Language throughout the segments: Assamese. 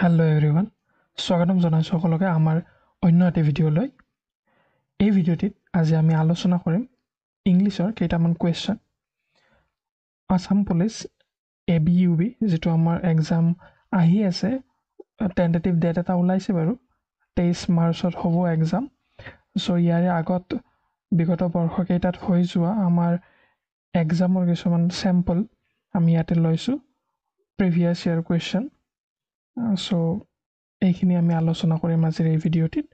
হেল্ল' এভৰিৱান, স্বাগতম জনাইছোঁ সকলোকে আমাৰ অন্য এটা ভিডিঅ'লৈ। এই ভিডিঅ'টিত আজি আমি আলোচনা কৰিম ইংলিছৰ কেইটামান কুৱেশ্যন। আছাম পুলিচ ABUB যিটো আমাৰ এক্সাম আহি আছে, টেণ্টেটিভ ডেট এটা ওলাইছে বাৰু, 23 মাৰ্চত হ'ব এক্সাম। চ' ইয়াৰে আগত বিগত বৰ্ষকেইটাত হৈ যোৱা আমাৰ এক্সামৰ কিছুমান চেম্পল আমি ইয়াতে লৈছোঁ, প্ৰিভিয়াছ ইয়াৰ কুৱেশ্যন। চ' এইখিনি আমি আলোচনা কৰিম আজিৰ এই ভিডিঅ'টিত।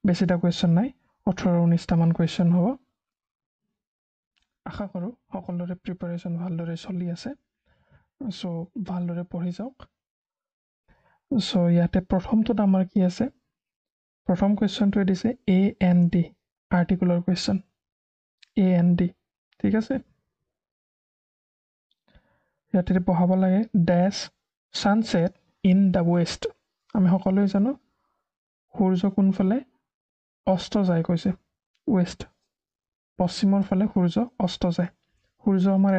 বেছিটা কুৱেশ্যন নাই, 18-19টামান কুৱেশ্যন হ'ব। আশা কৰোঁ সকলোৰে প্ৰিপাৰেশ্যন ভালদৰে চলি আছে। চ' ভালদৰে পঢ়ি যাওক। চ' ইয়াতে প্ৰথমটোত আমাৰ কি আছে, প্ৰথম কুৱেশ্যনটোৱে দিছে AND আৰ্টিকুলৰ কুৱেশ্যন। AND, ঠিক আছে। ইয়াতে পঢ়াব লাগে ডেছ ছানছেট ইন দ্য ৱেষ্ট। আমি সকলোৱে জানো সূৰ্য কোনফালে অস্ত যায় কৈছে, ৱেষ্ট, পশ্চিমৰ ফালে সূৰ্য অস্ত যায়। সূৰ্য আমাৰ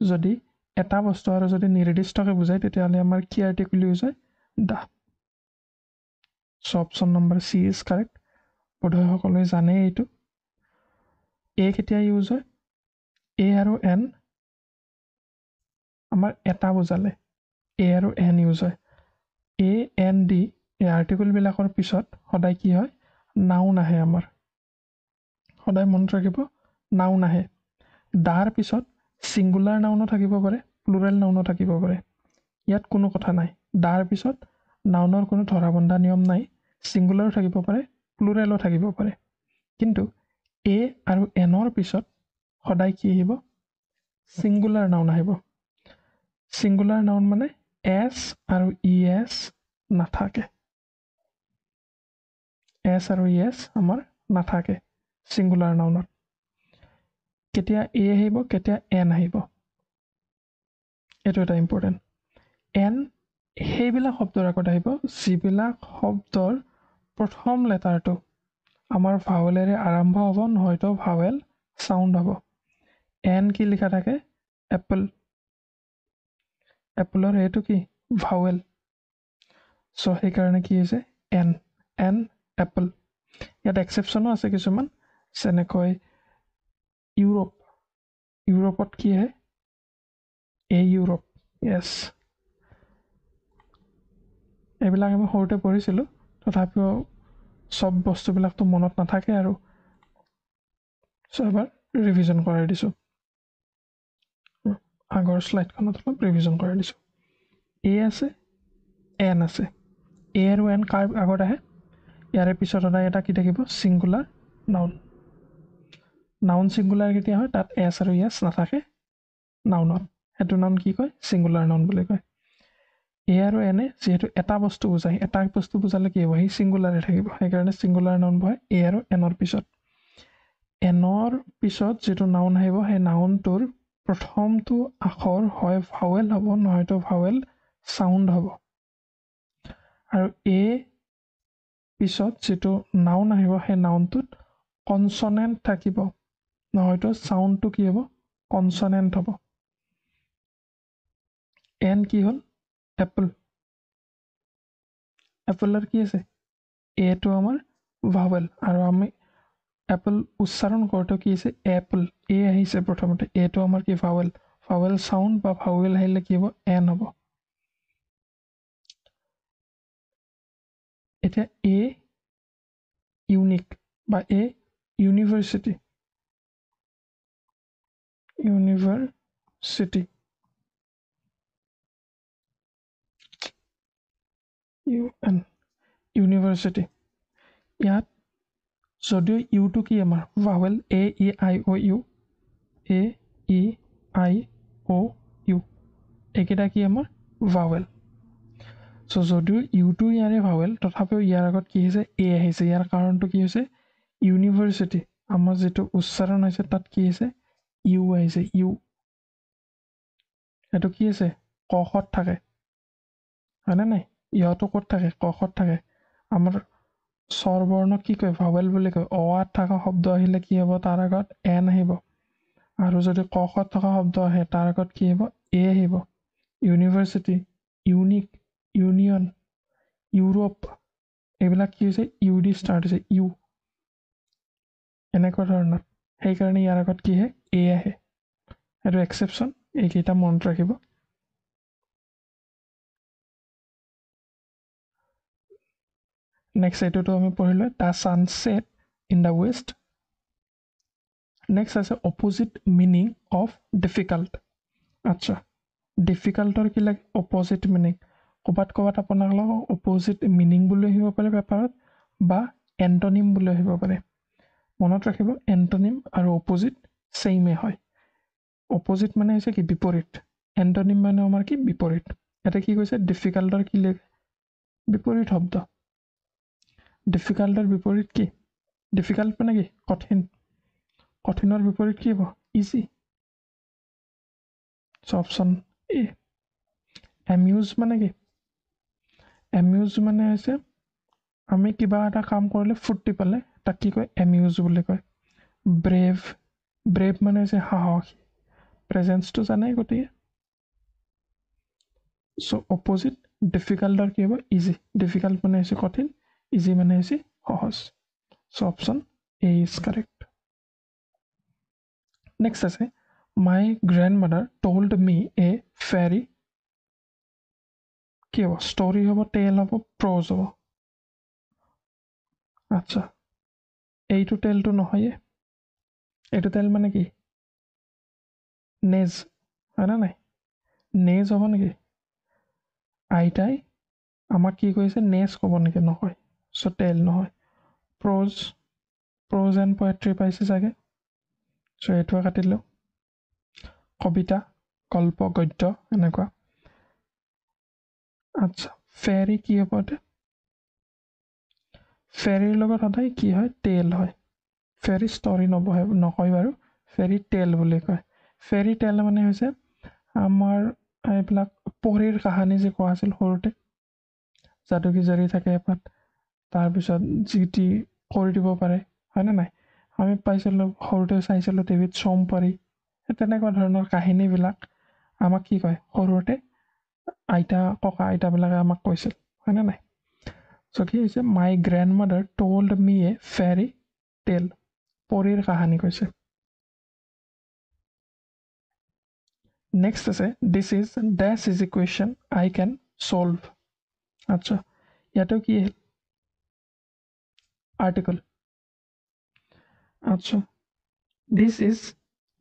যদি এটা বস্তু আৰু যদি নিৰ্দিষ্টকৈ বুজায় তেতিয়াহ'লে আমাৰ কি আৰ্টিকুল ইউজ হয়, দা। So' option number C is correct. বোধহয় সকলোৱে জানেই এইটো। A কেতিয়া ইউজ হয়, A আৰু N আমাৰ এটা বুজালে A আৰু N ইউজ হয়। AND এই আৰ্টিকুলবিলাকৰ পিছত সদায় কি হয়, নাউন আহে আমাৰ। সদায় মনত ৰাখিব, নাউন আহে। দাৰ পিছত ছিংগুলাৰ নাউনো থাকিব পাৰে, প্লুৰেল নাউনো থাকিব পাৰে। ইয়াত কোনো কথা নাই। দাৰ পিছত নাউনৰ কোনো ধৰা বন্ধা নিয়ম নাই। ছিংগুলাৰো থাকিব পাৰে, প্লুৰেলো থাকিব পাৰে। কিন্তু A আৰু Nৰ পিছত সদায় কি আহিব, ছিংগুলাৰ নাউন আহিব। ছিংগুলাৰ নাউন মানে S আৰু ES নাথাকে। S আৰু ES আমাৰ নাথাকে ছিংগুলাৰ নাউনত। কেতিয়া A আহিব, কেতিয়া N আহিব, এইটো এটা ইম্পৰ্টেণ্ট। N সেইবিলাক শব্দৰ আগত আহিব যিবিলাক শব্দৰ প্ৰথম লেটাৰটো আমাৰ ভাৱেলেৰে আৰম্ভ হ'ব, নহয়তো ভাৱেল চাউণ্ড হ'ব। N কি লিখা থাকে, এপল। এপলৰ এইটো কি, ভাৱেল। চ' সেইকাৰণে কি হৈছে N এপল। ইয়াত এক্সেপশ্যনো আছে কিছুমান, যেনেকৈ ইউৰোপত কি আহে, ইউৰোপ, য়েছ। এইবিলাক আমি সৰুতে পঢ়িছিলোঁ, তথাপিও চব বস্তুবিলাকতো মনত নাথাকে আৰু। চ' এবাৰ ৰিভিজন কৰাই দিছোঁ, আগৰ শ্লাইডখনত অলপ ৰিভিজন কৰাই দিছোঁ। A আছে, N আছে। A আৰু N কাৰ আগত আহে, ইয়াৰে পিছত সদায় এটা কি থাকিব, ছিংগুলাৰ নাউন। নাউন ছিংগুলাৰ কেতিয়া হয়, তাত S আৰু ES নাথাকে নাউনত। সেইটো নাউন কি কয়, ছিংগুলাৰ নাউন বুলি কয়। A আৰু N যিহেতু এটা বস্তু বুজায়, এটা বস্তু বুজালে কি হ'ব, সি ছিংগুলাৰে থাকিব। সেইকাৰণে ছিংগুলাৰ নাউন বহে A আৰু Nৰ পিছত। Nৰ পিছত যিটো নাউন আহিব, সেই নাউনটোৰ প্ৰথমটো আখৰ হয় ভাৱেল হ'ব, নহয়তো ভাৱেল চাউণ্ড হ'ব। আৰু A পিছত যিটো নাউন আহিব, সেই নাউনটোত কনচনেণ্ট থাকিব, নহয়তো চাউণ্ডটো কি হ'ব, কনচনেণ্ট হ'ব। N কি হ'ল, এপল। এপলৰ কি আছে, এটো আমাৰ ভাৱেল, আৰু আমি এপল উচ্চাৰণ কৰোঁতে কি আছে, এপল। A আহিছে প্ৰথমতে, এটো আমাৰ কি, ভাৱেল। ভাৱেল চাউণ্ড বা ভাৱেল আহিলে কি হ'ব, N হ'ব। এতিয়া A ইউনিক বা A ইউনিভাৰ্চিটি। University, university. ইয়াত যদিও ইউটো কি আমাৰ ভাৱেল, AEIOU, AEIOU, এইকেইটা কি আমাৰ ভাৱেল। চ' যদিও ইউটো ইয়াৰে ভাৱেল, তথাপিও ইয়াৰ আগত কি হৈছে, A আহিছে। ইয়াৰ কাৰণটো কি হৈছে, ইউনিভাৰ্চিটি আমাৰ যিটো উচ্চাৰণ হৈছে তাত কি হৈছে, ইউ আহিছে, ইউ। এইটো কি আছে, কষত থাকে, হয়নে নাই? ইহঁতো ক'ত থাকে, কষত থাকে। আমাৰ স্বৰবৰ্ণক কি কয়, ভাৱেল বুলি কয়। অ-আত থকা শব্দ আহিলে কি হ'ব, তাৰ আগত N আহিব। আৰু যদি কষত থকা শব্দ আহে, তাৰ আগত কি আহিব, A আহিব। ইউনিভাৰ্চিটি, ইউনিক, ইউনিয়ন, ইউৰোপ এইবিলাক কি হৈছে ইউ দি ষ্টাৰ্ট হৈছে ইউ এনেকুৱা ধৰণৰ সেইকাৰণে ইয়াৰ আগত কি আহে এ আহে এইটো এক্সেপশ্যন এইকেইটা মনত ৰাখিব নেক্সট এইটোতো আমি পঢ়িলোঁ the sunset in the west next আছে অপজিট মিনিং অফ ডিফিকাল্ট আচ্ছা ডিফিকাল্টৰ কি লাগে অপজিট মিনিং ক'ৰবাত আপোনাক অপজিট মিনিং বুলি আহিব পাৰে পেপাৰত বা এণ্টনিম বুলি আহিব পাৰে মনত ৰাখিব এণ্টনিম আৰু অপজিট ছেইমে হয় অপজিট মানে হৈছে কি বিপৰীত এণ্টনিম মানে আমাৰ কি বিপৰীত ইয়াতে কি কৈছে ডিফিকাল্টৰ কি লাগে বিপৰীত শব্দ ডিফিকাল্টৰ বিপৰীত কি ডিফিকাল্ট মানে কি কঠিনৰ বিপৰীত কি হ'ব ইজি অপশ্যন এ এমিউজ মানে কি এমিউজ মানে হৈছে আমি কিবা এটা কাম কৰিলে ফূৰ্তি পালে তাক কি কয় এমিউজ বুলি কয় ব্ৰেভ মানে হৈছে সাহসী প্ৰেজেঞ্চটো জানাই গতিকে চ' অপজিট ডিফিকাল্টৰ কি হ'ব ইজি ডিফিকাল্ট মানে হৈছে কঠিন ইজি মানে হৈছে সহজ so' option A is correct next আছে my grandmother told me a fairy কি হ'ব ষ্টৰি হ'ব টেল হ'ব প্ৰজ হ'ব আচ্ছা এইটো টেলটো নহয়ে এইটো টেল মানে কি নেজ হয়নে নাই নেজ হ'ব নেকি আইতাই আমাক কি কৈছে নেজ ক'ব নেকি নহয় চ' টেল নহয় প্ৰজ এণ্ড পয়েট্ৰি পাইছে চাগে চ' এইটোৱে কাটিলোঁ কবিতা গল্প গদ্য এনেকুৱা আচ্ছা ফেৰী কি হ'ব এতিয়া ফেৰীৰ লগত সদায় কি হয় টেল হয় ফেৰী ষ্টৰি নকয় বাৰু ফেৰী টেল বুলি কয় ফেৰী টেল মানে হৈছে আমাৰ এইবিলাক পৰীৰ কাহানী যে কোৱা আছিল সৰুতে যাদুকী জাৰি থাকে এপাত তাৰপিছত যি টি কৰি দিব পাৰে হয়নে নাই আমি পাইছিলোঁ সৰুতে চাইছিলোঁ টিভিত চম্পৰী তেনেকুৱা ধৰণৰ কাহিনীবিলাক আমাক কি কয় সৰুতে ককা আইতাবিলাকে আমাক কৈছিল হয়নে নাই চ' কি হৈছে my grandmother told me a fairy tale পৰীৰ কাহানী কৈছে নেক্সট আছে this is dash is equation I can solve আচ্ছা ইয়াতো কি আহিল আৰ্টিকল আচ্ছা this is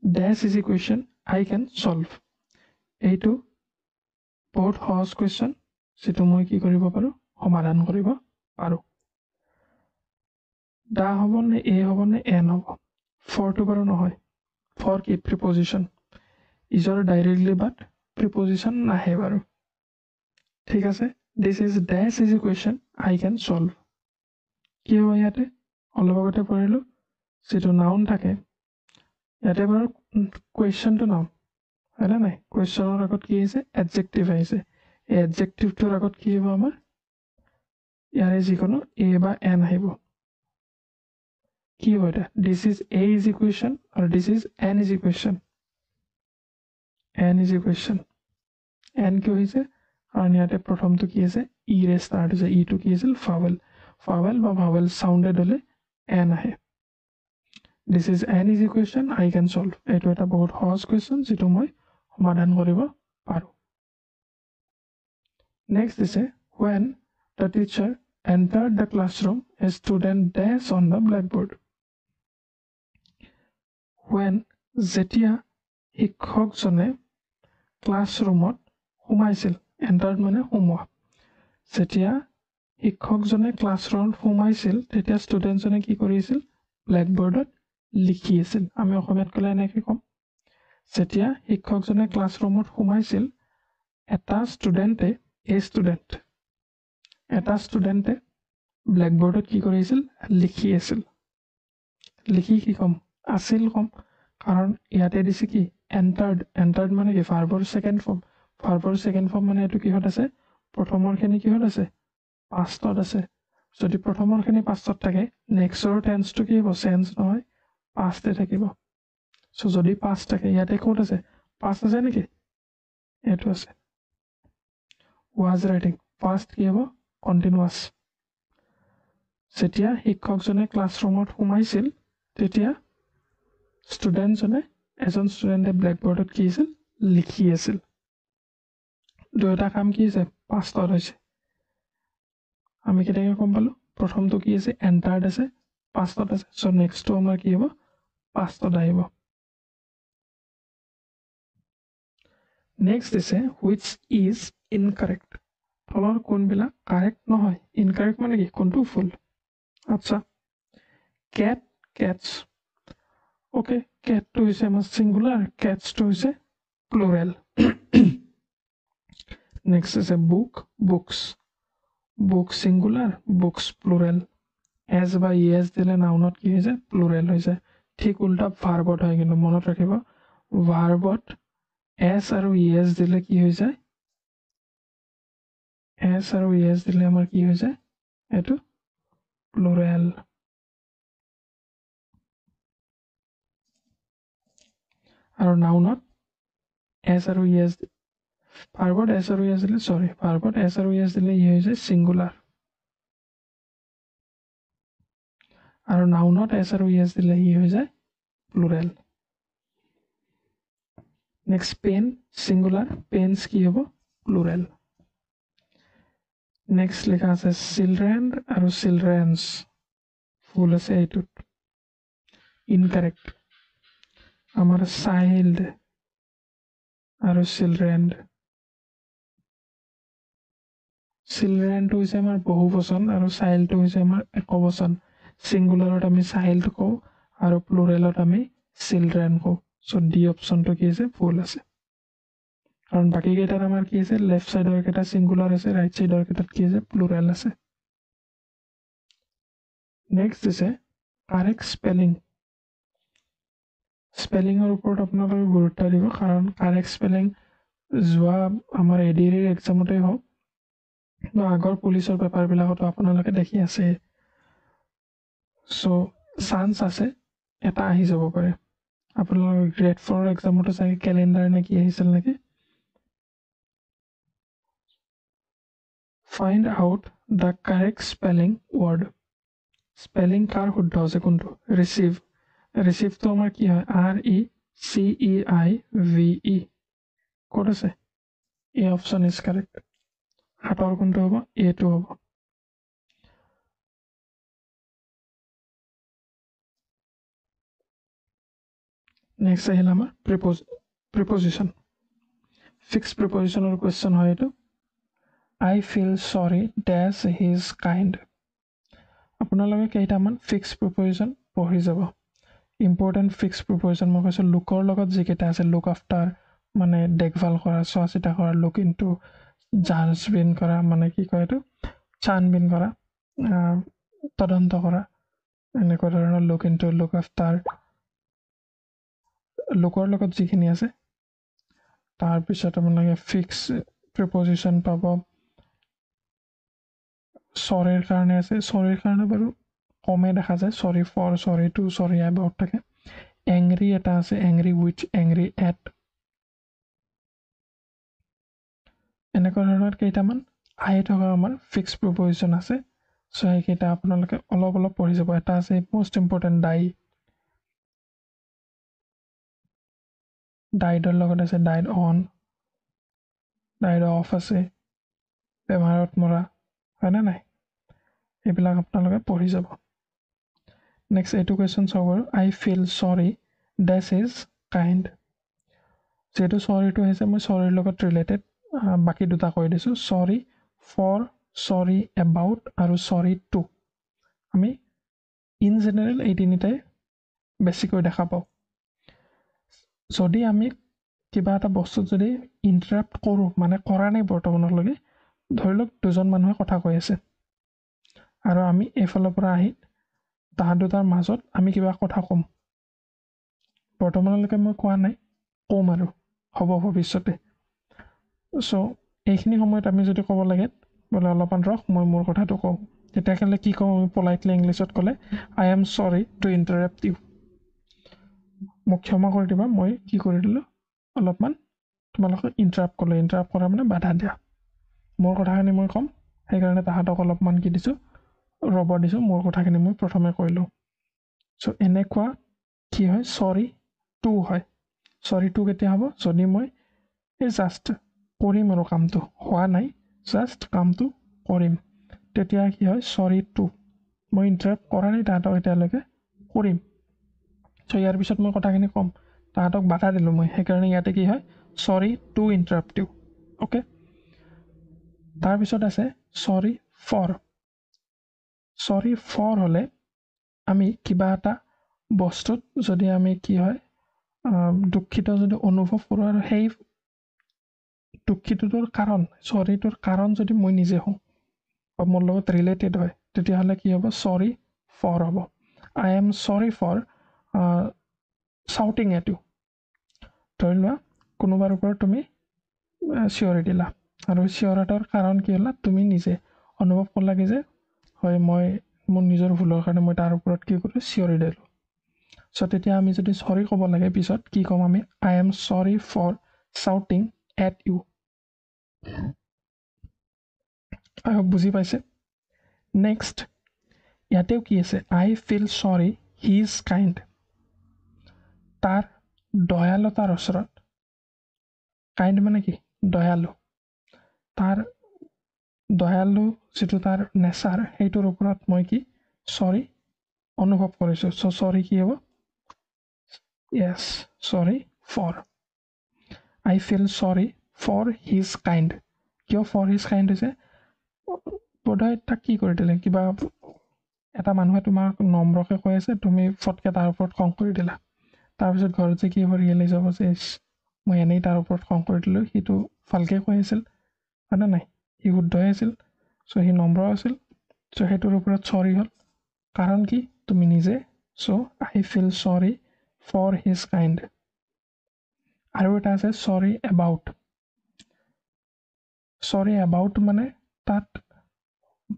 dash is equation I can solve এইটো বহুত সহজ কুৱেশ্যন যিটো মই কি কৰিব পাৰোঁ সমাধান কৰিব পাৰোঁ দা হ'ব নে এ হ'ব নে এন হ'ব ফৰটো বাৰু নহয় ফৰ কি প্ৰিপজিশ্যন ইজৰ ডাইৰেক্টলি বাট প্ৰিপজিশ্যন নাহে বাৰু ঠিক আছে this is dash is equation I can solve কি হ'ব ইয়াতে অলপ আগতে পঢ়িলোঁ যিটো নাউন থাকে ইয়াতে বাৰু কুৱেশ্যনটো নাউন হয়নে নাই কুৱেশ্যনৰ আগত কি আহিছে এডজেক্টিভ আহিছে এই এডজেক্টিভটোৰ আগত কি হ'ব আমাৰ ইয়াৰে যিকোনো এ বা এন আহিব কি হ'ব এতিয়া this is a easy equation আৰু this is an is equation an is equation an কিয় হৈছে কাৰণ ইয়াতে প্ৰথমটো কি আছে ইৰে ষ্টাৰ্ট হৈছে ইটো কি আছিল ফাৱেল বা ভাৱেল চাউণ্ডেড হ'লে এন আহে this is an is equation I can solve এইটো এটা বহুত সহজ কুৱেশ্যন যিটো মই সমাধান কৰিব পাৰোঁ নেক্সট দিছে when the teacher entered the classroom a student dash on the blackboard when যেতিয়া শিক্ষকজনে ক্লাছৰুমত সোমাইছিল এণ্টাৰ্ড মানে সোমোৱা যেতিয়া শিক্ষকজনে ক্লাছৰুমত সোমাইছিল তেতিয়া ষ্টুডেণ্টজনে কি কৰিছিল ব্লেকবৰ্ডত লিখি আছিল আমি অসমীয়াত ক'লে এনেকৈ ক'ম যেতিয়া শিক্ষকজনে ক্লাছৰুমত সোমাইছিল এটা ষ্টুডেণ্টে ব্লেকবৰ্ডত কি কৰিছিল লিখি আছিল লিখি কি ক'ম আছিল ক'ম কাৰণ ইয়াতে দিছে কি এণ্টাৰ্ড মানে কি ভাৰ্বৰ ছেকেণ্ড ফৰ্ম মানে এইটো কিহত আছে প্ৰথমৰখিনি কিহত আছে পাষ্টত আছে যদি প্ৰথমৰখিনি পাষ্টত থাকে নেক্সটৰ টেন্সটো কি হ'ব চেঞ্জ নহয় পাষ্টে থাকিব চ' যদি পাষ্ট থাকে ইয়াতে ক'ত আছে পাষ্ট আছে নেকি এইটো আছে ৱাজ ৰাইটিং পাষ্ট কি হ'ব কণ্টিনিউৱাছ যেতিয়া শিক্ষকজনে ক্লাছৰুমত সোমাইছিল তেতিয়া এজন ষ্টুডেণ্টে ব্লেকবৰ্ডত কি আছিল লিখি আছিল দুয়োটা কাম কি হৈছে পাষ্টত হৈছে আমি কেতিয়াকৈ গম পালোঁ প্ৰথমটো কি আছে এণ্টাৰ্ড আছে পাষ্টত আছে চ' নেক্সটটো আমাৰ কি হ'ব পাষ্টত আহিব নেক্সট দিছে হুইচ ইজ ইনকাৰেক্ট তলৰ কোনবিলাক কাৰেক্ট নহয় ইনকাৰেক্ট মানে কি কোনটো ফুল আচ্ছা কেটছ অ'কে কেটটো হৈছে আমাৰ ছিংগুলাৰ কেটছটো হৈছে প্লুৰেল নেক্সট আছে book singular books plural es বা ইয়েজ দিলে নাউনত কি হৈছে প্লুৰেল হৈছে ঠিক উল্টা ভাৰ্বত হয় কিন্তু মনত ৰাখিব ভাৰ্বত এছ আৰু ইয়েজ দিলে কি হৈ যায় এছ আৰু ইয়েজ দিলে আমাৰ কি হৈ যায় এইটো প্লুৰেল আৰু নাউনত এছ আৰু ইয়েজ ভাৰ্বত এছ আৰু ইয়েজ দিলে ভাৰ্বত এছ আৰু ইয়েজ দিলে ই হৈ যায় ছিংগুলাৰ আৰু নাউনত এছ আৰু ইয়েজ দিলে ই হৈ যায় plural next PAN singular pens কি হ'ব প্লুৰেল নেক্সট লিখা আছে চিলড্ৰেন আৰু চিলড্ৰেনছ ফুল আছে এইটোত ইনকাৰেক্ট আমাৰ চাইল্ড আৰু চিলড্ৰেনটো হৈছে আমাৰ বহুবচন আৰু চাইল্ডটো হৈছে আমাৰ একবচন ছিংগুলাৰত আমি চাইল্ড কওঁ আৰু প্লুৰেলত আমি চিলড্ৰেন কওঁ চ' ডি অপশ্যনটো কি আছে ফুল আছে কাৰণ বাকীকেইটাত আমাৰ কি আছে লেফ্ট ছাইডৰ কেইটা ছিংগুলাৰ আছে ৰাইট ছাইডৰ কেইটাত কি আছে প্লুৰেল আছে নেক্সট দিছে কাৰেক্ট স্পেলিঙৰ ওপৰত আপোনালোকে গুৰুত্ব দিব কাৰণ কাৰেক্ট স্পেলিং যোৱা আমাৰ ADR এক্সামতেই হওক বা আগৰ পুলিচৰ পেপাৰবিলাকতো আপোনালোকে দেখি আছে চ' চান্স আছে এটা আহি যাব পাৰে আপোনালোকৰ গ্ৰেড 4 এক্সামতো চাগে কেলেণ্ডাৰ নে কি আহিছিল নেকি find out the correct spelling word spelling কাৰ শুদ্ধ আছে কোনটো ৰিচিভটো আমাৰ কি হয় RECEIVE ক'ত আছে এ অপশ্যন ইজ কাৰেক্ট হাতৰ কোনটো হ'ব এইটো হ'ব নেক্সট আহিল আমাৰ প্ৰিপজিশ্যন ফিক্স প্ৰিপজিশ্যনৰ কুৱেশ্যন হয় এইটো I feel sorry dash he is kind আপোনালোকে কেইটামান ফিক্স প্ৰিপজিশ্যন পঢ়ি যাব ইম্পৰ্টেণ্ট ফিক্স প্ৰিপজিশ্যন মই কৈছোঁ লুকৰ লগত যিকেইটা আছে লুক আফটাৰ মানে দেখভাল কৰা চোৱা চিতা কৰা লুক ইনটু জাজবিন কৰা মানে কি কয় এইটো ছানবিন কৰা তদন্ত কৰা এনেকুৱা ধৰণৰ লুক ইনটু লুক আফটাৰ লুকৰ লগত যিখিনি আছে তাৰপিছত আপোনালোকে ফিক্স প্ৰিপজিশ্যন পাব চৰিৰ কাৰণে আছে চৰিৰ কাৰণে বাৰু কমে দেখা যায় চৰি ফৰ চৰি টু চৰি এবাউট থাকে এংৰি এটা আছে এংৰি উইথ এংৰি এট এনেকুৱা ধৰণৰ কেইটামান আহি থকা আমাৰ ফিক্স প্ৰিপজিশ্যন আছে চ' সেইকেইটা আপোনালোকে অলপ পঢ়ি যাব এটা আছে মষ্ট ইম্পৰ্টেণ্ট ডাইডৰ লগত আছে ডাইড অন ডাইড অফ আছে বেমাৰত মৰা হয়নে নাই এইবিলাক আপোনালোকে পঢ়ি যাব নেক্সট এইটো কুৱেশ্যন চাব বাৰু I feel sorry dash is kind যিহেতু চৰিটো হৈছে মই চৰিৰ লগত ৰিলেটেড বাকী দুটা কৈ দিছোঁ চৰি ফৰ চৰি এবাউট আৰু চৰি টু আমি ইন জেনেৰেল এই তিনিটাই বেছিকৈ দেখা পাওঁ যদি আমি কিবা এটা বস্তুত যদি ইণ্টাৰাপ্ট কৰোঁ মানে কৰা নাই বৰ্তমানলৈকে ধৰি লওক দুজন মানুহে কথা কৈ আছে আৰু আমি এইফালৰ পৰা আহি তাহাঁত দুটাৰ মাজত আমি কিবা কথা ক'ম বৰ্তমানলৈকে মই কোৱা নাই ক'ম আৰু হ'ব ভৱিষ্যতে চ' এইখিনি সময়ত আমি যদি ক'ব লাগে বোলে অলপমান ৰখ মই মোৰ কথাটো কওঁ তেতিয়াহ'লে কি কওঁ আমি পলাইটলি ইংলিছত ক'লে I am sorry to interrupt you মোক ক্ষমা কৰি দিবা মই কি কৰি দিলোঁ অলপমান তোমালোকক ইণ্টাৰাপ্ট কৰিলোঁ ইণ্টাৰাপ্ট কৰা মানে বাধা দিয়া মোৰ কথাখিনি মই ক'ম সেইকাৰণে তাহাঁতক অলপমান কি দিছোঁ ৰ'ব দিছোঁ মোৰ কথাখিনি মই প্ৰথমে কৈ লওঁ চ' এনেকুৱা কি হয় চৰি টু হয় চৰি টু কেতিয়া হ'ব যদি মই এই জাষ্ট কৰিম আৰু কামটো হোৱা নাই জাষ্ট কামটো কৰিম তেতিয়া কি হয় চৰি টু মই ইণ্টাৰাপ্ট কৰা নাই তাহাঁতক এতিয়ালৈকে কৰিম চ' ইয়াৰ পিছত মই কথাখিনি ক'ম তাহাঁতক বাধা দিলোঁ মই সেইকাৰণে ইয়াতে কি হয় চৰি টু ইণ্টাৰাপ্ট ইউ অ'কে তাৰপিছত আছে চৰি ফৰ হ'লে আমি কিবা এটা বস্তুত যদি আমি কি হয় দুখিত যদি অনুভৱ কৰোঁ আৰু সেই দুখিতটোৰ কাৰণ চৰিটোৰ কাৰণ যদি মই নিজে হওঁ বা মোৰ লগত ৰিলেটেড হয় তেতিয়াহ'লে কি হ'ব চৰি ফৰ হ'ব I am sorry for shouting at you ধৰি লোৱা কোনোবাৰ ওপৰত তুমি চিঞৰি দিলা আৰু চিঞৰাটোৰ কাৰণ কি হ'লা তুমি নিজে অনুভৱ কৰিলা কি যে হয় মই মোৰ নিজৰ ভুলৰ কাৰণে মই তাৰ ওপৰত কি কৰোঁ চিঞৰি দিলোঁ চ' তেতিয়া আমি যদি চৰি ক'ব লাগে পিছত কি ক'ম আমি I am sorry for shouting at you I hope বুজি পাইছে নেক্সট ইয়াতেও কি আছে আই ফিল চৰি হি ইজ কাইণ্ড তাৰ দয়ালুতাৰ ওচৰত কাইণ্ড মানে কি দয়ালু তাৰ দয়ালু যিটো তাৰ নেচাৰ সেইটোৰ ওপৰত মই কি চৰি অনুভৱ কৰিছোঁ চ' চৰি কি হ'ব yes sorry for I feel sorry for his kind কিয় ফৰ হিজ কাইণ্ড হৈছে বোধহয় তাক কি কৰি দিলে কিবা এটা মানুহে তোমাক নম্ৰকৈ কৈ আছে তুমি ফটকৈ তাৰ ওপৰত খং কৰি দিলা তাৰপিছত ঘৰত যে কি হ'ব ৰিয়েলাইজ হ'ব যে মই এনেই তাৰ ওপৰত খং কৰি দিলোঁ সিটো ভালকৈ কৈ আছিল হয়নে নাই সি শুদ্ধই আছিল চ' সি নম্ৰ আছিল চ' সেইটোৰ ওপৰত চৰি হ'ল কাৰণ কি তুমি নিজে so' I feel sorry for his kind আৰু এটা আছে চৰি এবাউট মানে তাত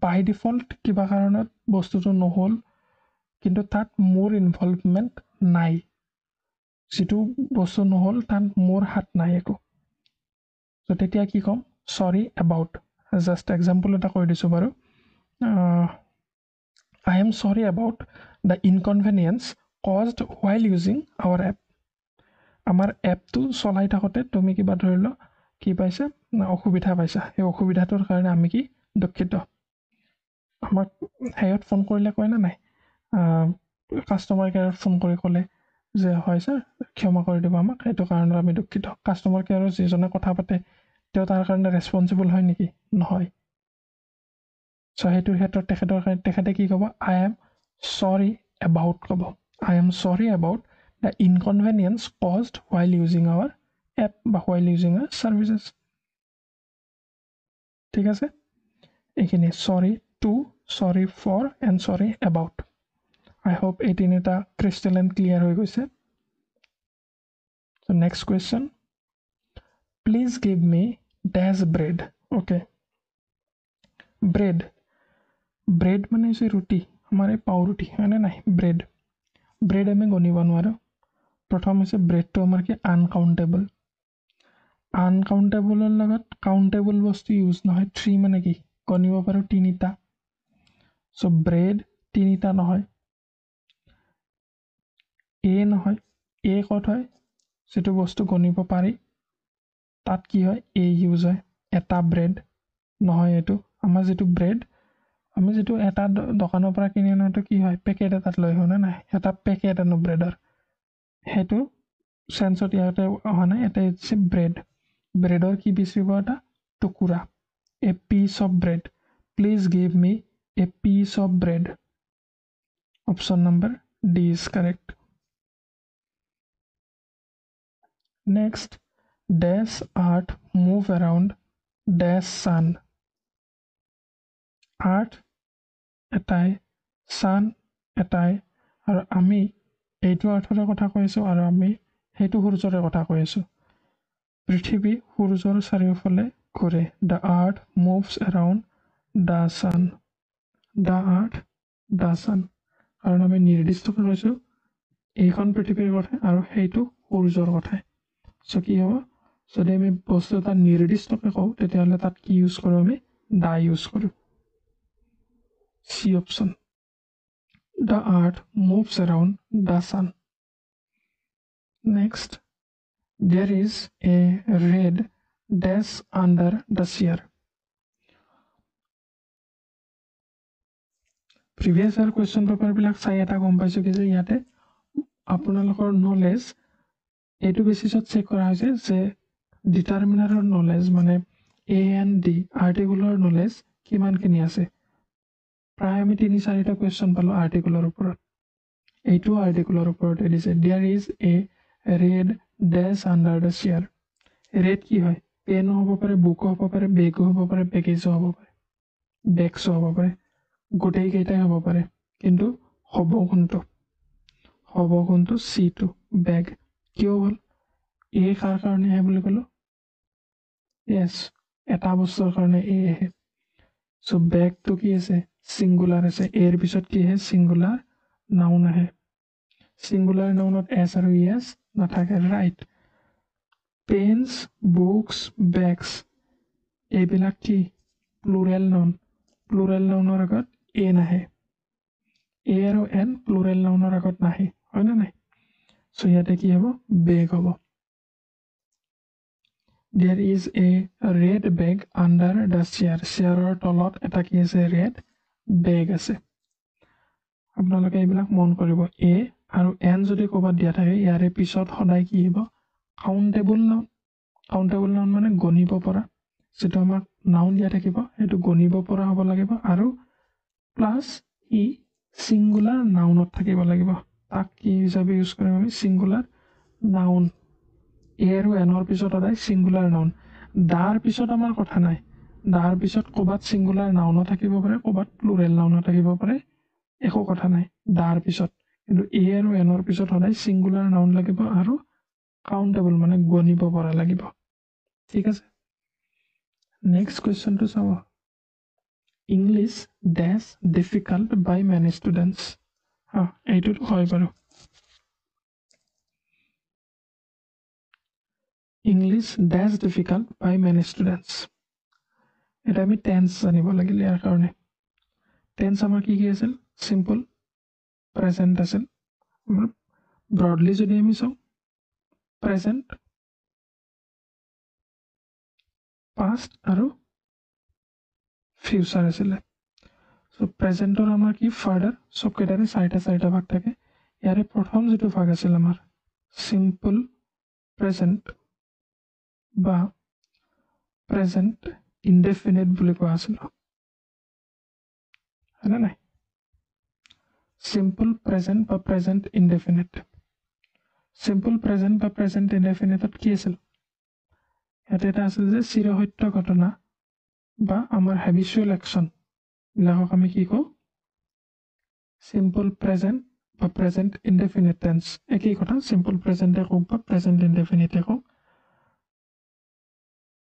বাই ডিফল্ট কিবা কাৰণত বস্তুটো নহ'ল কিন্তু তাত মোৰ ইনভলভমেণ্ট নাই যিটো বস্তু নহ'ল তাত মোৰ হাত নাই একো চ' তেতিয়া কি ক'ম চৰি এবাউট জাষ্ট এক্সাম্পল এটা কৈ দিছোঁ বাৰু I am sorry about the inconvenience caused while using our app আমাৰ এপটো চলাই থাকোঁতে তুমি কিবা ধৰি লোৱা কি পাইছা অসুবিধা পাইছা সেই অসুবিধাটোৰ কাৰণে আমি কি দুখিত আমাক হেৰিয়ত ফোন কৰিলে কয় না নাই কাষ্টমাৰ কেয়াৰত ফোন কৰি ক'লে যে হয় ছাৰ ক্ষমা কৰি দিব আমাক সেইটো কাৰণত আমি দুখিত কাষ্টমাৰ কেয়াৰত যিজনে কথা পাতে তেওঁ তাৰ কাৰণে ৰেচপনচিবল হয় নেকি নহয় চ' সেইটোৰ ক্ষেত্ৰত তেখেতে কি ক'ব আই এম চৰি এবাউট ক'ব I am sorry about the inconvenience caused while using our app বা হোৱাইল ইউজিং আৱাৰ ছাৰ্ভিচেছ ঠিক আছে এইখিনি sorry to sorry for and sorry about I hope এই তিনিটা ক্ৰিষ্টেল এণ্ড ক্লিয়াৰ হৈ গৈছে so' next question please give me dash bread okay bread মানে হৈছে ৰুটি আমাৰ এই পাওৰুটি হয়নে নাই ব্ৰেড আমি গণিব নোৱাৰোঁ প্ৰথম হৈছে ব্ৰেডটো আমাৰ কি আনকাউণ্টেবলৰ লগত কাউণ্টেবল বস্তু ইউজ নহয় থ্ৰী মানে কি গণিব পাৰোঁ তিনিটা চ' ব্ৰেড তিনিটা নহয় নহয় ক'ত হয় যিটো বস্তু গণিব পাৰি তাত কি হয় ইউজ হয় এটা ব্ৰেড নহয় এইটো আমাৰ যিটো ব্ৰেড আমি যিটো এটা দোকানৰ পৰা কিনি আনোটো কি হয় পেকেট এটাত লৈ আহোঁ নাই এটা পেকেট আনো ব্ৰেডৰ সেইটো চেঞ্চত ইয়াতে অহা নাই এটা হৈছে ব্ৰেডৰ কি বিচাৰিব এটা টুকুৰা a piece of bread please give me a piece of bread option number D is correct next dash earth move around dash sun earth এটাই ছান এটাই আৰু আমি এইটো আৰ্থৰে কথা কৈ আছোঁ আৰু আমি সেইটো সূৰ্যৰে কথা কৈ আছোঁ পৃথিৱী সূৰ্যৰ চাৰিওফালে ঘূৰে the earth moves around the sun কাৰণ আমি নিৰ্দিষ্টকৈ কৈছোঁ এইখন পৃথিৱীৰ কথা আৰু সেইটো সূৰ্যৰ কথাই চ' কি হ'ব যদি আমি বস্তু এটা নিৰ্দিষ্টকৈ কওঁ তেতিয়াহ'লে তাত কি ইউজ কৰোঁ আমি দা ইউজ কৰোঁ C option. The earth moves around the sun. Next, there is a red dash under the chair. Previous year question paper bilak sai eta gom paisu ki je yate আপোনালোকৰ knowledge এইটো বেসিছত চেক কৰা হৈছে যে ডিটাৰমিনাৰৰ knowledge মানে A and D আৰ্টিকুলৰ knowledge কিমানখিনি আছে প্ৰায় আমি 3-4টা কোৱেশ্চন পালো আৰ্টিকুলৰ ওপৰত এইটো আৰ্টিকুলৰ ওপৰত দিছে there is a red dash under the chair red কি হয় পেন হ'ব পাৰে বুক হ'ব পাৰে বেগ হ'ব পাৰে পেকেজ হ'ব পাৰে বেক্স হ'ব পাৰে গোটেই কেইটাই হ'ব পাৰে কিন্তু হ'ব কোনটো C2 বেগ কিয় হ'ল এ কাৰ কাৰণে হে বুলি ক'লো yes এটা বস্তুৰ কাৰণে এ হে সো বেগটো কি আছে সিঙ্গুলাৰ আছে এৰ পিছত কি হে সিঙ্গুলাৰ নাউন আহে সিঙ্গুলাৰ নাউনত এস আৰু ইএস নাথাকে ৰাইট পেন্স বুকস বেগস এইবিলাক কি প্লুৰেল নাউনৰ আগত এ নাহে এ আৰু এন প্লুৰেল নাউনৰ আগত নাহে হয় না নাই সো ইয়াতে কি হ'ব বেগ হ'ব there is a red bag under the chair chairৰ তলত এটা কি আছে red bag আছে আপোনালোকে এইবিলাক মন কৰিব এ আৰু এন যদি ক'বাত দিয়া থাকে ইয়াৰে পিছত সদায় কি হ'ব কাউন্টেবল নাউন মানে গণিব পৰা যেটো আমাক নাউন দিয়া থাকিব এটো গণিব পৰা হ'ব লাগিব আৰু প্লাস ই সিঙ্গুলাৰ নাউনত থাকিব লাগিব তাক কি হিচাপে ইউজ কৰিম আমি সিঙ্গুলাৰ নাউন এ আৰু এনৰ পিছত সদায় সিঙ্গুলাৰ নাউন দাৰ পিছত আমাৰ কথা নাই দাৰ পিছত ক'বাত সিঙ্গুলাৰ নাউন থাকিব পাৰে ক'বাত প্লুৰেল নাউন থাকিব পাৰে একো কথা নাই দাৰ পিছত কিন্তু এ আৰু এনৰ পিছত সদায় সিঙ্গুলাৰ নাউন লাগিব আৰু কাউন্টেবল মানে গণিব পৰা লাগিব ঠিক আছে নেক্সট কোৱেশ্চনটো চাও ইংলিছ ড্যাশ ডিফিকাল্ট বাই মেনি ষ্টুডেন্টস এইটোতো হয় বাৰু English dash difficult by many students. এটা আমি টেন্স জানিব লাগিল ইয়াৰ কাৰণে টেন্স আমাৰ কি আছিল সিম্পল প্ৰেজেন্ট আছিল ব্ৰডলি যদি আমি চাও প্ৰেজেন্ট পাষ্ট আৰু ফিউচাৰ আছিল সো প্ৰেজেন্টৰ আমাৰ কি ফাৰ্দাৰ সব কেইটাৰে চাৰিটা ভাগ থাকে ইয়াৰে প্ৰথম যেটো ভাগ আছিল আমাৰ সিম্পল প্ৰেজেন্ট বা প্ৰেজেন্ট ইনডেফিনিট বুলি কোৱা আছিল হয়নে নাই সিম্পল প্ৰেজেন্ট বা প্ৰেজেন্ট ইনডেফিনিট সিম্পল প্ৰেজেন্ট বা প্ৰেজেন্ট ইনডেফিনিটত কি আছিল ইয়াতে এটা আছিল যে চিৰসত্য ঘটনা বা আমাৰ হেবিচুৱেল একচন বিলাকক আমি কি কওঁ সিম্পল প্ৰেজেন্ট বা প্ৰেজেন্ট ইনডেফিনিট টেন্স একই কথা সিম্পল প্ৰেজেন্টে কওক বা প্ৰেজেন্ট ইনডেফিনিটে কওক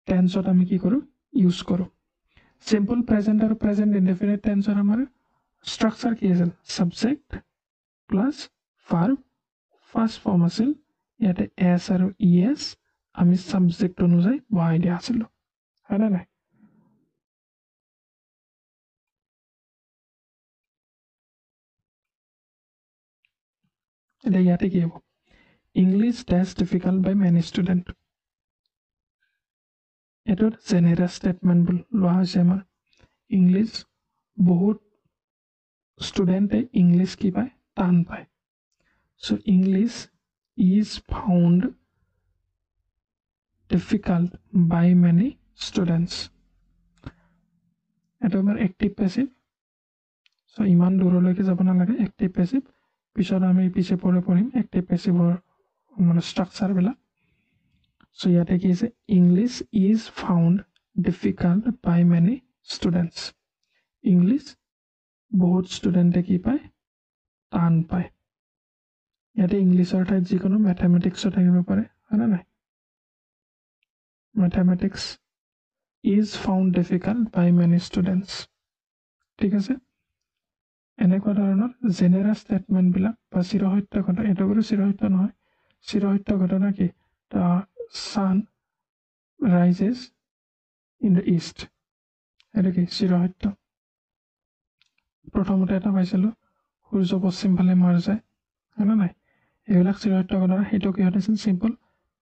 টেন্সত আমি কি কৰো ইউজ কৰো সিম্পল প্ৰেজেন্ট আৰু প্ৰেজেন্ট ইনডেফিনিট টেন্সৰ আমাৰ স্ট্ৰাকচাৰ কি আছিল subject plus verb first form আছিল ইয়াতে এস আৰু ইএস আমি সাবজেক্ট অনুযায়ী বহাই দিয়া আছিল হয়নে নাই এটা ইয়াতে কি হ'ব ইংলিছ ড্যাশ ডিফিকাল্ট বাই মেনি ষ্টুডেন্ট এটো জেনেৰাল ষ্টেটমেন্ট বুলি লোৱা হৈছে আমাৰ ইংলিছ বহুত ষ্টুডেন্টে ইংলিছ কি পায় টান পায় so English is found difficult by many students এটা আমাৰ এক্টিভ প্যাসিভ সো ইমান দূৰলৈকে যাব নালাগে এক্টিভ প্যাসিভ পিছত আমি পিছে পঢ়িম এক্টিভ প্যাসিভৰ মানে স্ট্ৰাকচাৰ বিলাক সো ইয়াতে কি আছে English is found difficult by many students English বহুত ষ্টুডেন্টে কি পায় টান পায় ইয়াতে ইংলিছৰ ঠাইত যিকোনো ম্যাথমেটিক্সও থাকিব পাৰে হয়নে নাই mathematics is found difficult by many students ঠিক আছে এনেকুৱা ধৰণৰ জেনেৰাল ষ্টেটমেন্ট বিলাক বা চিৰসত্য ঘটনা এটা বাৰু চিৰসত্য নহয় চিৰসত্য ঘটনা কি the sun rises in the east এটা কি চিৰসত্য প্ৰথমতে এটা পাইছিলোঁ সূৰ্য পশ্চিম ফালে মাৰ যায় হয়নে নাই এইবিলাক চিৰসত্য কথা সেইটো কিহত আছিল চিম্পল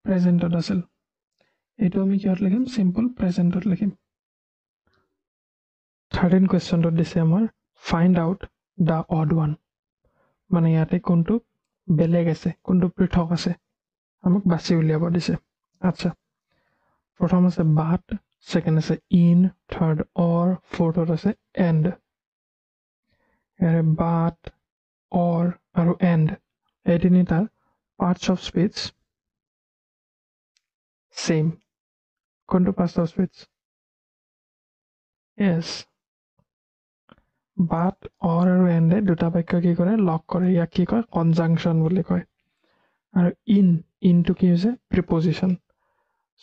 প্ৰেজেণ্টত আছিল এইটো আমি কিহত লিখিম চিম্পল প্ৰেজেণ্টত লিখিম 13 কুৱেশ্যনটোত দিছে আমাৰ find out the odd one মানে ইয়াতে কোনটো বেলেগ আছে কোনটো পৃথক আছে আমাক বাছি উলিয়াব দিছে আচ্ছা প্ৰথম আছে বাট সেকেন্ড আছে ইন থাৰ্ড অৰ ফৰ্থত আছে এণ্ড ইয়াৰে বাট অৰ আৰু এণ্ড এই তিনিটাৰ পাৰ্টছ অফ স্পীচ সেম কোনটো পাৰ্টছ অফ স্পীচ য়েছ বাট অৰ আৰু এণ্ডে দুটা বাক্য কি কৰে লক কৰে ইয়াক কি কয় কনজাংচন বুলি কয় আৰু ইনটো কি হৈছে প্ৰিপজিশ্যন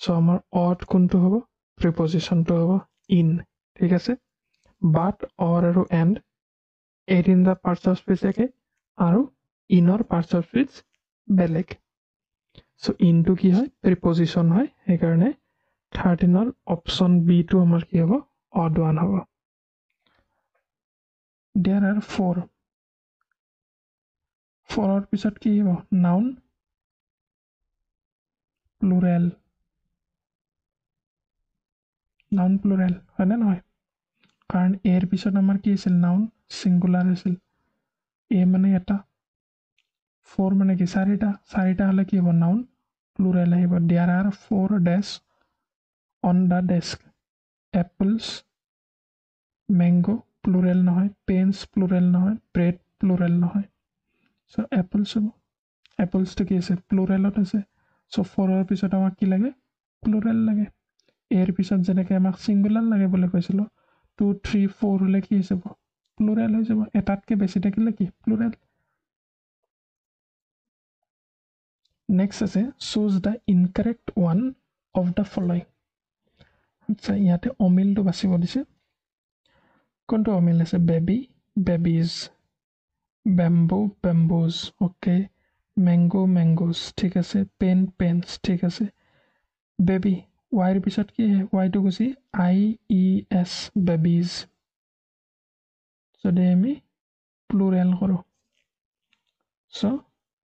চ' আমাৰ অড কোনটো হ'ব প্ৰিপজিশ্যনটো হ'ব ইন ঠিক আছে বাট অৰ আৰু এণ্ড এই তিনিটা পাৰ্টছ অফ স্পীচ একে আৰু ইনৰ পাৰ্টছ অফ স্পীচ বেলেগ চ' ইনটো কি হয় প্ৰিপজিশ্যন হয় সেইকাৰণে 13ৰ অপশ্যন বিটো আমাৰ কি হ'ব অড ওৱান হ'ব There are 4 4ৰ পিছত কি হ'ব নাউন প্লুৰেল হয়নে নহয় কাৰণ এৰ পিছত আমাৰ কি আছিল নাউন ছিংগুলাৰ আছিল এ মানে এটা 4 মানে কি চাৰিটা হ'লে কি হ'ব নাউন প্লুৰেল আহিব There are 4 desks on the desk apples mango plural নহয় পেন্স প্লুৰেল নহয় ব্ৰেড প্লুৰেল নহয় চ' এপলছটো কি আছে প্লুৰেলত আছে চ' 4ৰ পিছত আমাক কি লাগে প্লুৰেল লাগে এৰ পিছত যেনেকৈ আমাক ছিংগুলাৰ লাগে বুলি কৈছিলোঁ 2 3 4 হ'লে কি হৈ যাব প্লুৰেল হৈ যাব এটাতকৈ বেছি থাকিলে কি প্লুৰেল নেক্সট আছে choose the incorrect one of the following আচ্ছা ইয়াতে অমিলটো বাচিব দিছে কোনটো অমিল আছে baby babies bamboo bamboos okay mango mangoes ঠিক আছে পেন পেন্স ঠিক আছে বেবী ৱাইৰ পিছত কি ৱাইটো গুচি IES বেবিজ যদি আমি প্লুৰেল কৰোঁ চ'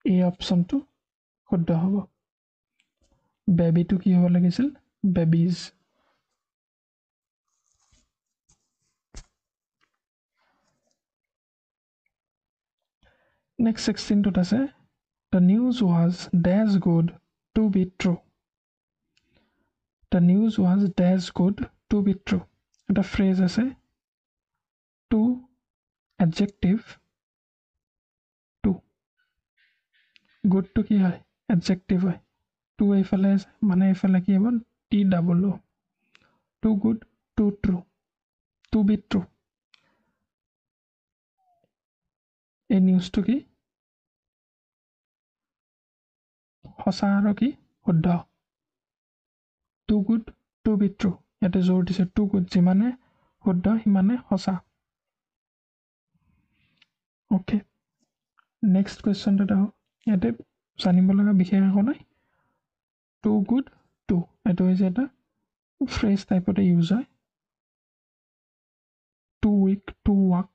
এই অপশ্যনটো শুদ্ধ হ'ব বেবীটো কি হ'ব লাগিছিল বেবিজ নেক্সট 16টোত আছে The news was dash good to be true. The news was dash good to be true. এটা phrase আছে to adjective to good to কি হয় adjective হয় to এইফালে মানে এইফালে কি হ'ব TWO too good too true to be true এই নিউজটো কি সঁচা আৰু কি শুদ্ধ too good to be true ইয়াতে জোৰ দিছে টু গুড যিমানে শুদ্ধ সিমানে সঁচা অ'কে নেক্সট কুৱেশ্যনটোত আহোঁ ইয়াতে জানিব লগা বিশেষ একো নাই টু গুড টু এইটো হৈছে এটা ফ্ৰেজ টাইপতে ইউজ হয় টু উইক টু ৱাক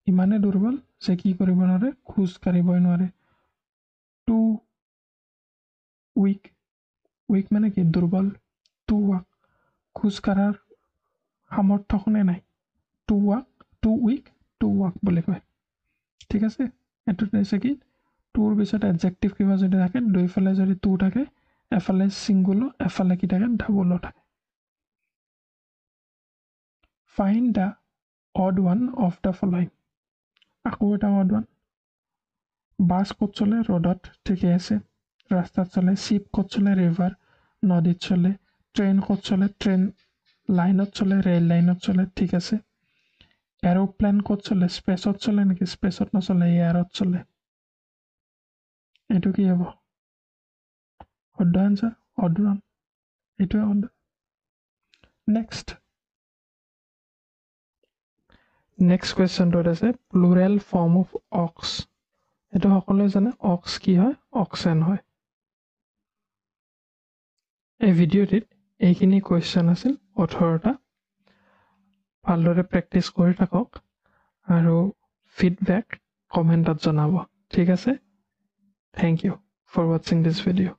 ইমানে দুৰ্বল যে কি কৰিব নোৱাৰে খোজ কাঢ়িবই নোৱাৰে টু উইক মানে কি দুৰ্বল টু ৱাক খোজ কাঢ়াৰ সামৰ্থ্যখনে নাই টু উইক টু ৱাক বুলি কয় ঠিক আছে এইটোত হৈছে কি টুৰ পিছত এডজেক্টিভ কিবা যদি থাকে দুইফালে যদি টু থাকে এফালে ছিংগুলো এফালে কি থাকে ডাবলো থাকে find the odd one of the following আকৌ এটা অড ওৱান বাছ ক'ত চলে ৰ'দত ঠিকে আছে ৰাস্তাত চলে শ্বিপ ক'ত চলে ৰিভাৰ নদীত চলে ট্ৰেইন ক'ত চলে ট্ৰেইন লাইনত চলে ৰেল লাইনত চলে ঠিক আছে এৰোপ্লেন ক'ত চলে স্পেচত চলে নেকি স্পেচত নচলে এয়াৰত চলে এইটো কি হ'ব শুদ্ধ এনচাৰ অড ওৱান এইটোৱে শুদ্ধ নেক্সট কুৱেশ্যনটোত আছে প্লুৰেল ফৰ্ম অফ অক্স এইটো সকলোৱে জানে অক্স কি হয় অক্সেন হয় এই ভিডিঅ'টিত এইখিনি কুৱেশ্যন আছিল 18টা ভালদৰে প্ৰেক্টিচ কৰি থাকক আৰু ফিডবেক কমেণ্টত জনাব ঠিক আছে থেংক ইউ ফৰ ৱাচিং দিছ ভিডিঅ'